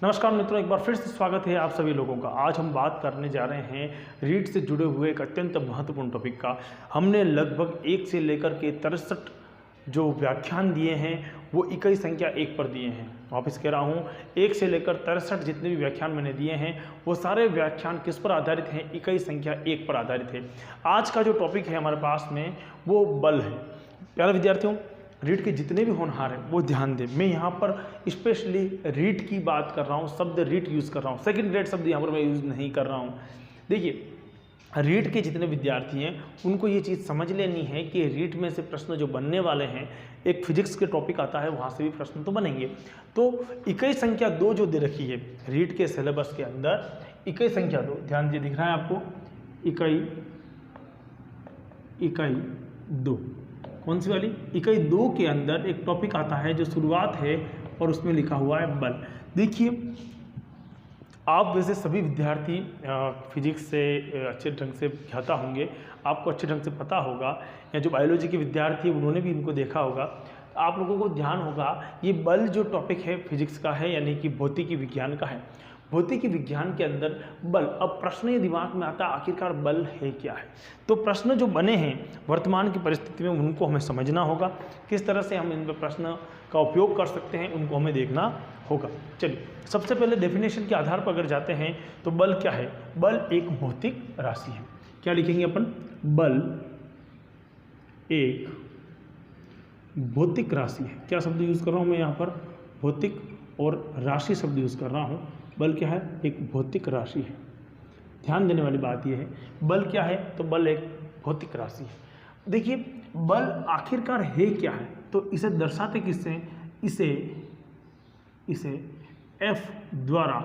नमस्कार मित्रों, एक बार फिर से स्वागत है आप सभी लोगों का। आज हम बात करने जा रहे हैं रीट से जुड़े हुए एक अत्यंत महत्वपूर्ण टॉपिक का। हमने लगभग 1 से लेकर के 63 जो व्याख्यान दिए हैं वो इकाई संख्या 1 पर दिए हैं। वापस कह रहा हूँ, 1 से लेकर 63 जितने भी व्याख्यान मैंने दिए हैं वो सारे व्याख्यान किस पर आधारित हैं? इकाई संख्या 1 पर आधारित है। आज का जो टॉपिक है हमारे पास में वो बल है। प्यारे विद्यार्थियों, रीट के जितने भी होनहार हैं वो ध्यान दें। मैं यहाँ पर स्पेशली रीट की बात कर रहा हूँ, शब्द रीट यूज़ कर रहा हूँ, सेकंड ग्रेड शब्द यहाँ पर मैं यूज़ नहीं कर रहा हूँ। देखिए, रीट के जितने विद्यार्थी हैं उनको ये चीज़ समझ लेनी है कि रीट में से प्रश्न जो बनने वाले हैं, एक फिजिक्स के टॉपिक आता है वहाँ से भी प्रश्न तो बनेंगे। तो इकाई संख्या 2 जो दे रखी है रीट के सिलेबस के अंदर, इकाई संख्या 2, ध्यान दीजिए, दिख रहा है आपको, इकाई 2, कौन सी वाली? इकाई 2 के अंदर एक टॉपिक आता है जो शुरुआत है और उसमें लिखा हुआ है बल। देखिए, आप वैसे सभी विद्यार्थी फिजिक्स से अच्छे ढंग से ज्ञाता होंगे, आपको अच्छे ढंग से पता होगा, या जो बायोलॉजी के विद्यार्थी हैं उन्होंने भी इनको देखा होगा। आप लोगों को ध्यान होगा, ये बल जो टॉपिक है फिजिक्स का है, यानी कि भौतिकी विज्ञान का है। भौतिकी विज्ञान के अंदर बल, अब प्रश्न ये दिमाग में आता है आखिरकार बल है क्या है। तो प्रश्न जो बने हैं वर्तमान की परिस्थिति में उनको हमें समझना होगा, किस तरह से हम इन प्रश्न का उपयोग कर सकते हैं उनको हमें देखना होगा। चलिए, सबसे पहले डेफिनेशन के आधार पर अगर जाते हैं तो बल क्या है? बल एक भौतिक राशि है। क्या लिखेंगे अपन? बल एक भौतिक राशि है। क्या शब्द यूज़ कर रहा हूँ मैं यहाँ पर? भौतिक और राशि शब्द यूज़ कर रहा हूँ। बल क्या है? एक भौतिक राशि है। ध्यान देने वाली बात यह है, बल क्या है? तो बल एक भौतिक राशि है। देखिए, बल आखिरकार है क्या है? तो इसे दर्शाते किससे? इसे F द्वारा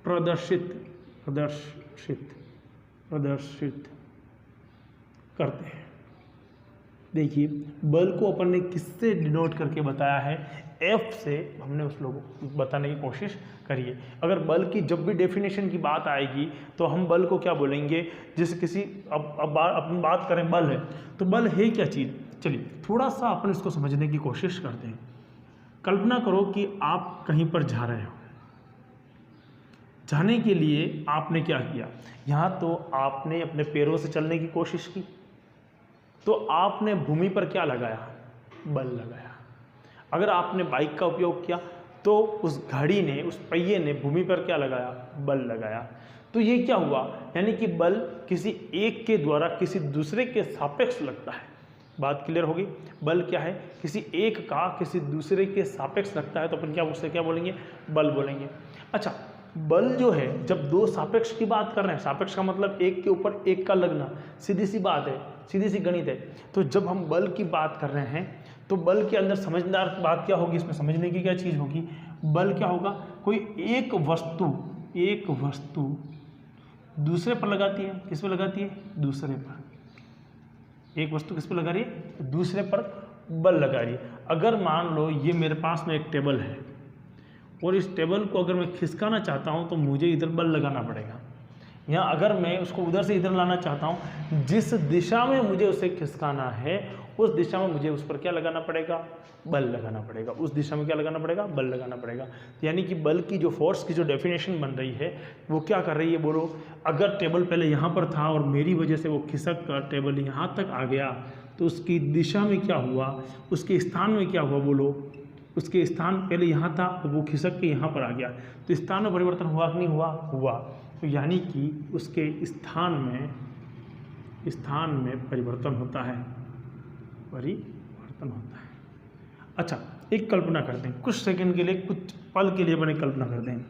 प्रदर्शित करते हैं। देखिए, बल को अपन ने किससे डिनोट करके बताया है? F से हमने उस लोगों को बताने की कोशिश करी है। अगर बल की जब भी डेफिनेशन की बात आएगी तो हम बल को क्या बोलेंगे? जैसे किसी अब अपन बात करें बल है, तो बल है क्या चीज़? चलिए थोड़ा सा अपन इसको समझने की कोशिश करते हैं। कल्पना करो कि आप कहीं पर जा रहे हो। जाने के लिए आपने क्या किया? यहाँ तो आपने अपने पैरों से चलने की कोशिश की, तो आपने भूमि पर क्या लगाया? बल लगाया। अगर आपने बाइक का उपयोग किया तो उस गाड़ी ने, उस पहिए ने भूमि पर क्या लगाया? बल लगाया। तो ये क्या हुआ? यानी कि बल किसी एक के द्वारा किसी दूसरे के सापेक्ष लगता है। बात क्लियर होगी? बल क्या है? किसी एक का किसी दूसरे के सापेक्ष लगता है, तो अपन क्या उससे क्या बोलेंगे? बल बोलेंगे। अच्छा, बल जो है, जब दो सापेक्ष की बात कर रहे हैं, सापेक्ष का मतलब एक के ऊपर एक का लगना, सीधी सी बात है, सीधी सी गणित है। तो जब हम बल की बात कर रहे हैं तो बल के अंदर समझदार बात क्या होगी? इसमें समझने की क्या चीज़ होगी? बल क्या होगा? कोई एक वस्तु दूसरे पर लगाती है। किस पर लगाती है? दूसरे पर। एक वस्तु किस पर लगा रही है? दूसरे पर बल लगा रही है। अगर मान लो ये मेरे पास में एक टेबल है और इस टेबल को अगर मैं खिसकाना चाहता हूँ तो मुझे इधर बल लगाना पड़ेगा, या अगर मैं उसको उधर से इधर लाना चाहता हूँ, जिस दिशा में मुझे उसे खिसकाना है उस दिशा में मुझे उस पर क्या लगाना पड़ेगा? बल लगाना पड़ेगा। उस दिशा में क्या लगाना पड़ेगा? बल लगाना पड़ेगा। यानी कि बल की जो फोर्स की जो डेफिनेशन बन रही है वो क्या कर रही है? बोलो, अगर टेबल पहले यहाँ पर था और मेरी वजह से वो खिसक कर टेबल यहाँ तक आ गया, तो उसकी दिशा में क्या हुआ? उसके स्थान में क्या हुआ? बोलो, उसके स्थान पहले यहाँ था तो वो खिसक के यहाँ पर आ गया, तो स्थान में परिवर्तन हुआ कि नहीं हुआ? हुआ। तो यानी कि उसके स्थान में परिवर्तन होता है, अच्छा, एक कल्पना करते हैं कुछ सेकंड के लिए, कुछ पल के लिए अपने कल्पना करते हैं।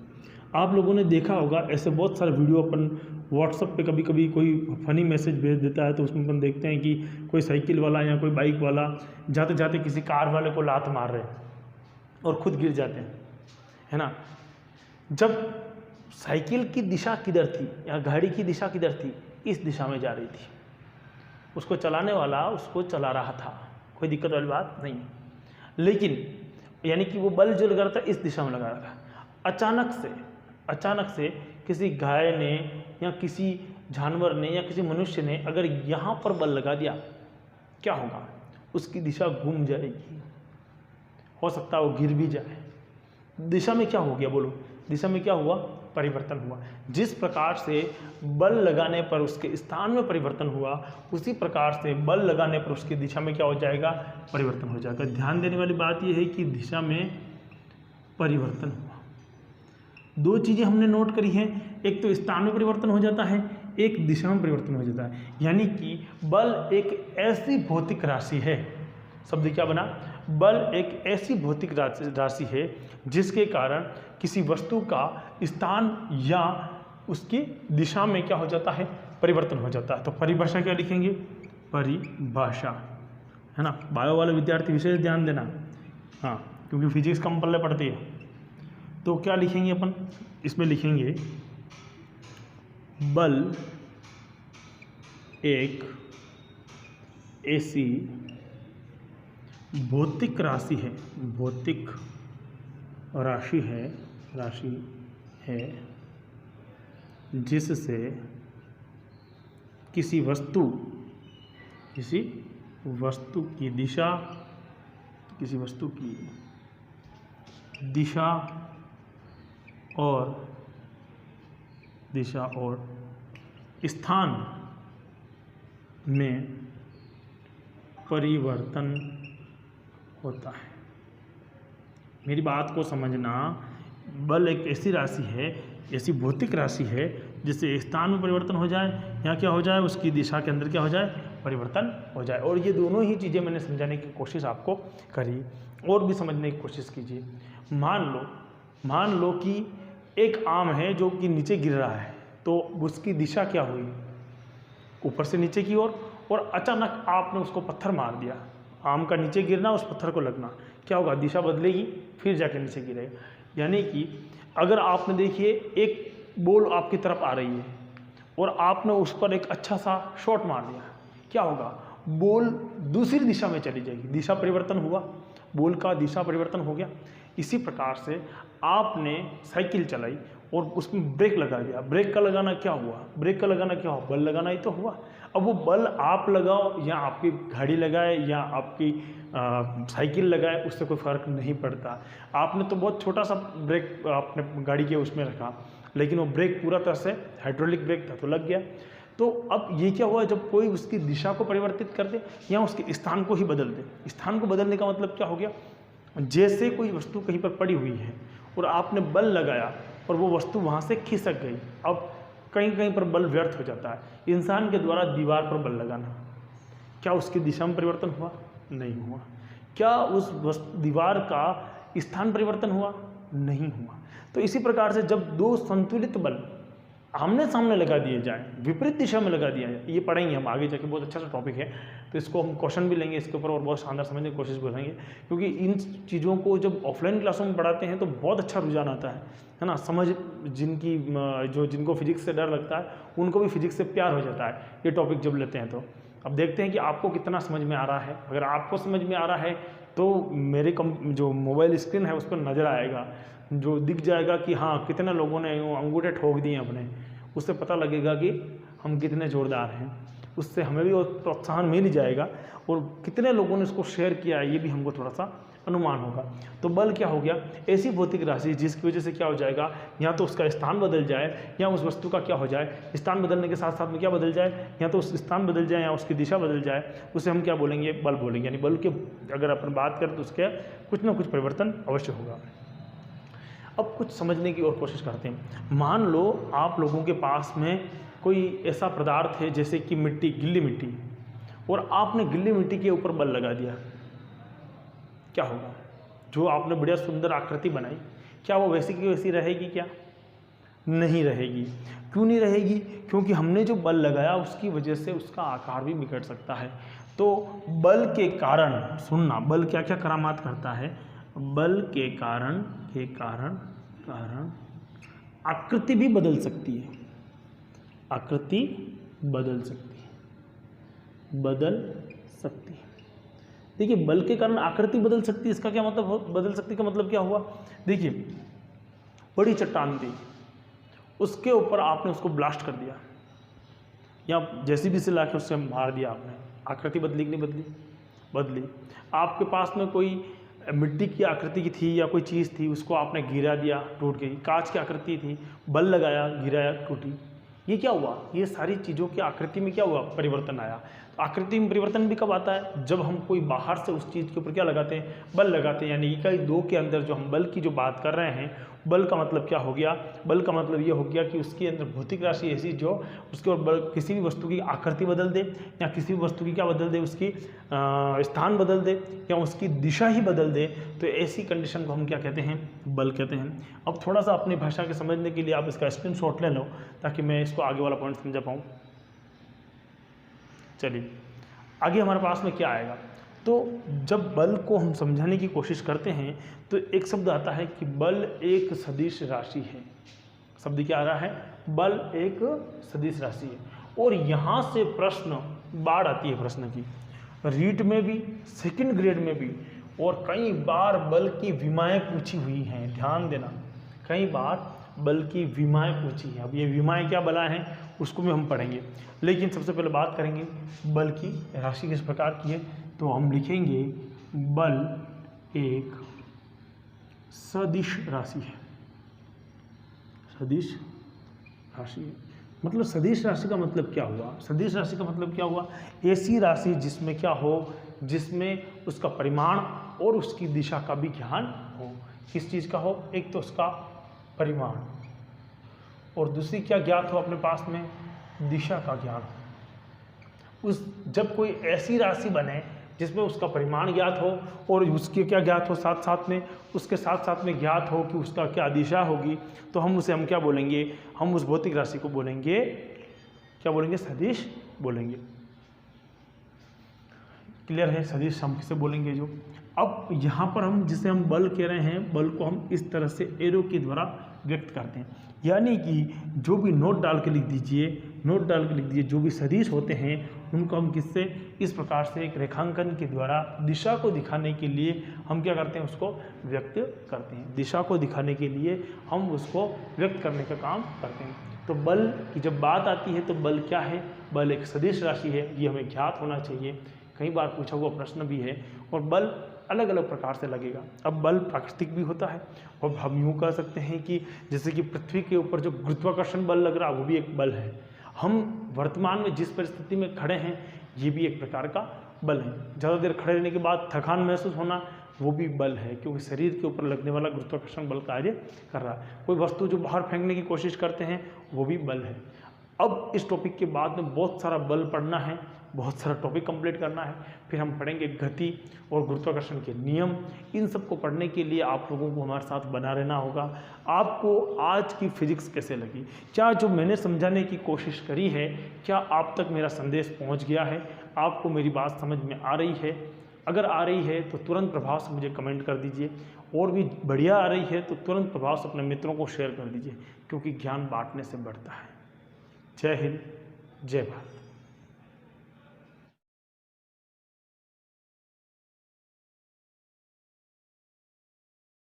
आप लोगों ने देखा होगा ऐसे बहुत सारे वीडियो अपन व्हाट्सएप पे कभी कभी कोई फनी मैसेज भेज देता है, तो उसमें अपन देखते हैं कि कोई साइकिल वाला या कोई बाइक वाला जाते जाते किसी कार वाले को लात मार रहे हैं और खुद गिर जाते हैं, है ना। जब साइकिल की दिशा किधर थी या गाड़ी की दिशा किधर थी? इस दिशा में जा रही थी। उसको चलाने वाला उसको चला रहा था, कोई दिक्कत वाली बात नहीं। लेकिन यानी कि वो बल जो लगा रहा था इस दिशा में लगा रहा था। अचानक से किसी गाय ने या किसी जानवर ने या किसी मनुष्य ने अगर यहाँ पर बल लगा दिया, क्या होगा? उसकी दिशा घूम जाएगी, हो सकता है वो गिर भी जाए। दिशा में क्या हो गया, बोलो, दिशा में क्या हुआ, परिवर्तन हुआ। जिस प्रकार से बल लगाने पर उसके स्थान में परिवर्तन हुआ, उसी प्रकार से बल लगाने पर उसकी दिशा में क्या हो जाएगा, परिवर्तन हो जाएगा। ध्यान देने वाली बात यह है कि दिशा में परिवर्तन हुआ। दो चीज़ें हमने नोट करी हैं, एक तो स्थान में परिवर्तन हो जाता है, एक दिशा में परिवर्तन हो जाता है। यानी कि बल एक ऐसी भौतिक राशि है, शब्द क्या बना, बल एक ऐसी भौतिक राशि है जिसके कारण किसी वस्तु का स्थान या उसकी दिशा में क्या हो जाता है, परिवर्तन हो जाता है। तो परिभाषा क्या लिखेंगे, परिभाषा, है ना। बायो वाले विद्यार्थी विशेष ध्यान देना, हाँ, क्योंकि फिजिक्स कम पल्ले पड़ती है। तो क्या लिखेंगे अपन, इसमें लिखेंगे बल एक ऐसी भौतिक राशि है, भौतिक राशि है जिससे किसी वस्तु की दिशा और स्थान में परिवर्तन होता है। मेरी बात को समझना, बल एक ऐसी राशि है, ऐसी भौतिक राशि है जिससे स्थान में परिवर्तन हो जाए या क्या हो जाए, उसकी दिशा के अंदर क्या हो जाए, परिवर्तन हो जाए। और ये दोनों ही चीज़ें मैंने समझाने की कोशिश आपको करी, और भी समझने की कोशिश कीजिए। मान लो कि एक आम है जो कि नीचे गिर रहा है, तो उसकी दिशा क्या हुई, ऊपर से नीचे की ओर, और अचानक आपने उसको पत्थर मार दिया। आम का नीचे गिरना, उस पत्थर को लगना, क्या होगा, दिशा बदलेगी, फिर जाके नीचे गिरेगा। यानी कि अगर आपने देखिए एक बॉल आपकी तरफ आ रही है और आपने उस पर एक अच्छा सा शॉट मार दिया, क्या होगा, बॉल दूसरी दिशा में चली जाएगी, दिशा परिवर्तन हुआ, बॉल का दिशा परिवर्तन हो गया। इसी प्रकार से आपने साइकिल चलाई और उसमें ब्रेक लगा दिया, ब्रेक का लगाना क्या हुआ, बल लगाना ही तो हुआ। अब वो बल आप लगाओ या आपकी गाड़ी लगाए या आपकी साइकिल लगाए, उससे कोई फ़र्क नहीं पड़ता। आपने तो बहुत छोटा सा ब्रेक आपने गाड़ी के उसमें रखा, लेकिन वो ब्रेक पूरा तरह से हाइड्रोलिक ब्रेक था तो लग गया। तो अब ये क्या हुआ, जब कोई उसकी दिशा को परिवर्तित कर दे या उसके स्थान को ही बदल दे। स्थान को बदलने का मतलब क्या हो गया, जैसे कोई वस्तु कहीं पर पड़ी हुई है और आपने बल लगाया और वो वस्तु वहाँ से खिसक गई, अब कहीं कहीं पर बल व्यर्थ हो जाता है। इंसान के द्वारा दीवार पर बल लगाना, क्या उसकी दिशा में परिवर्तन हुआ, नहीं हुआ। क्या उस दीवार का स्थान परिवर्तन हुआ, नहीं हुआ। तो इसी प्रकार से जब दो संतुलित बल आमने सामने लगा दिए जाएं, विपरीत दिशा में लगा दिया जाए, ये पढ़ेंगे हम आगे जाके, बहुत अच्छा सा टॉपिक है, तो इसको हम क्वेश्चन भी लेंगे इसके ऊपर और बहुत शानदार समझने की कोशिश करेंगे। क्योंकि इन चीज़ों को जब ऑफलाइन क्लासों में पढ़ाते हैं तो बहुत अच्छा रुझान आता है ना। समझ जिनको फिजिक्स से डर लगता है उनको भी फिजिक्स से प्यार हो जाता है ये टॉपिक जब लेते हैं। तो अब देखते हैं कि आपको कितना समझ में आ रहा है। अगर आपको समझ में आ रहा है तो मेरे जो मोबाइल स्क्रीन है उस पर नज़र आएगा, जो दिख जाएगा कि हाँ कितने लोगों ने अंगूठे ठोक दिए अपने, उससे पता लगेगा कि हम कितने जोरदार हैं। उससे हमें भी प्रोत्साहन मिल जाएगा और कितने लोगों ने इसको शेयर किया है ये भी हमको थोड़ा सा अनुमान होगा। तो बल क्या हो गया, ऐसी भौतिक राशि जिसकी वजह से क्या हो जाएगा, या तो उसका स्थान बदल जाए या उस वस्तु का क्या हो जाए, स्थान बदलने के साथ साथ में क्या बदल जाए, या तो उस स्थान बदल जाए या उसकी दिशा बदल जाए, उसे हम क्या बोलेंगे, बल बोलेंगे। यानी बल के अगर अपन बात करें तो उसके कुछ ना कुछ परिवर्तन अवश्य होगा। अब कुछ समझने की और कोशिश करते हैं। मान लो आप लोगों के पास में कोई ऐसा पदार्थ है जैसे कि मिट्टी, गिल्ली मिट्टी, और आपने गिल्ली मिट्टी के ऊपर बल लगा दिया, क्या होगा, जो आपने बढ़िया सुंदर आकृति बनाई, क्या वो वैसी की वैसी रहेगी, क्या नहीं रहेगी। क्यों नहीं रहेगी, क्योंकि हमने जो बल लगाया उसकी वजह से उसका आकार भी बिगड़ सकता है। तो बल के कारण, सुनना, बल क्या क्या करामात करता है, बल के कारण आकृति भी बदल सकती है, आकृति बदल सकती है। देखिए, बल के कारण आकृति बदल सकती है, इसका क्या मतलब, बदल सकती का मतलब क्या हुआ। देखिए, बड़ी चट्टान थी, उसके ऊपर आपने उसको ब्लास्ट कर दिया या जेसीबी से लाके उससे मार दिया आपने, आकृति बदली कि नहीं बदली, बदली। आपके पास में कोई मिट्टी की आकृति की थी या कोई चीज़ थी, उसको आपने गिरा दिया, टूट गई। कांच की आकृति थी, बल लगाया, गिराया, टूटी। ये क्या हुआ? ये सारी चीज़ों की आकृति में क्या हुआ? परिवर्तन आया। तो आकृति में परिवर्तन भी कब आता है? जब हम कोई बाहर से उस चीज़ के ऊपर क्या लगाते हैं? बल लगाते हैं। यानी इकाई 2 के अंदर जो हम बल की जो बात कर रहे हैं, बल का मतलब क्या हो गया? बल का मतलब ये हो गया कि उसके अंदर भौतिक राशि ऐसी जो उसके ऊपर किसी भी वस्तु की आकृति बदल दे, या किसी भी वस्तु की क्या बदल दे? उसकी स्थान बदल दे, या उसकी दिशा ही बदल दे। तो ऐसी कंडीशन को हम क्या कहते हैं? बल कहते हैं। अब थोड़ा सा अपनी भाषा के समझने के लिए आप इसका स्क्रीनशॉट ले लो, ताकि मैं इसको आगे वाला पॉइंट समझा पाऊँ। चलिए आगे हमारे पास में क्या आएगा? तो जब बल को हम समझाने की कोशिश करते हैं तो एक शब्द आता है कि बल एक सदिश राशि है। शब्द क्या आ रहा है? बल एक सदिश राशि है। और यहाँ से प्रश्न बाढ़ आती है प्रश्न की, रीट में भी, सेकंड ग्रेड में भी, और कई बार बल की विमाएँ पूछी हुई हैं। ध्यान देना, कई बार बल की विमाएँ पूछी हैं। अब ये विमाएँ क्या बला हैं उसको भी हम पढ़ेंगे, लेकिन सबसे पहले बात करेंगे बल की राशि किस प्रकार की है। तो हम लिखेंगे बल एक सदिश राशि है। सदिश राशि है, मतलब सदिश राशि का मतलब क्या हुआ? सदिश राशि का मतलब क्या हुआ? ऐसी राशि जिसमें क्या हो? जिसमें उसका परिमाण और उसकी दिशा का भी ज्ञान हो। किस चीज़ का हो? एक तो उसका परिमाण, और दूसरी क्या ज्ञात हो अपने पास में? दिशा का ज्ञान हो। उस जब कोई ऐसी राशि बने जिसमें उसका परिमाण ज्ञात हो और उसके क्या ज्ञात हो, साथ साथ में उसके साथ साथ में ज्ञात हो कि उसका क्या दिशा होगी, तो हम क्या बोलेंगे? हम उस भौतिक राशि को बोलेंगे, क्या बोलेंगे? सदिश बोलेंगे। क्लियर है? सदिश हम किसे बोलेंगे? जो अब यहाँ पर हम जिसे हम बल कह रहे हैं, बल को हम इस तरह से एरो के द्वारा व्यक्त करते हैं। यानी कि जो भी नोट डाल के लिख दीजिए, नोट डाल के लिख दीजिए, जो भी सदिश होते हैं उनको हम किससे? इस प्रकार से एक रेखांकन के द्वारा दिशा को दिखाने के लिए हम क्या करते हैं? उसको व्यक्त करते हैं। दिशा को दिखाने के लिए हम उसको व्यक्त करने का काम करते हैं। तो बल की जब बात आती है तो बल क्या है? बल एक सदिश राशि है, ये हमें ज्ञात होना चाहिए। कई बार पूछा हुआ प्रश्न भी है। और बल अलग अलग प्रकार से लगेगा। अब बल प्राकृतिक भी होता है, और हम यूँ कह सकते हैं कि जैसे कि पृथ्वी के ऊपर जो गुरुत्वाकर्षण बल लग रहा है वो भी एक बल है। हम वर्तमान में जिस परिस्थिति में खड़े हैं ये भी एक प्रकार का बल है। ज़्यादा देर खड़े रहने के बाद थकान महसूस होना वो भी बल है, क्योंकि शरीर के ऊपर लगने वाला गुरुत्वाकर्षण बल कार्य कर रहा है। कोई वस्तु जो बाहर फेंकने की कोशिश करते हैं वो भी बल है। अब इस टॉपिक के बाद में बहुत सारा बल पढ़ना है, बहुत सारा टॉपिक कंप्लीट करना है। फिर हम पढ़ेंगे गति और गुरुत्वाकर्षण के नियम। इन सब को पढ़ने के लिए आप लोगों को हमारे साथ बना रहना होगा। आपको आज की फिजिक्स कैसे लगी? क्या जो मैंने समझाने की कोशिश करी है, क्या आप तक मेरा संदेश पहुंच गया है? आपको मेरी बात समझ में आ रही है? अगर आ रही है तो तुरंत प्रभाव से मुझे कमेंट कर दीजिए, और भी बढ़िया आ रही है तो तुरंत प्रभाव से अपने मित्रों को शेयर कर दीजिए, क्योंकि ज्ञान बांटने से बढ़ता है। जय हिंद, जय भारत।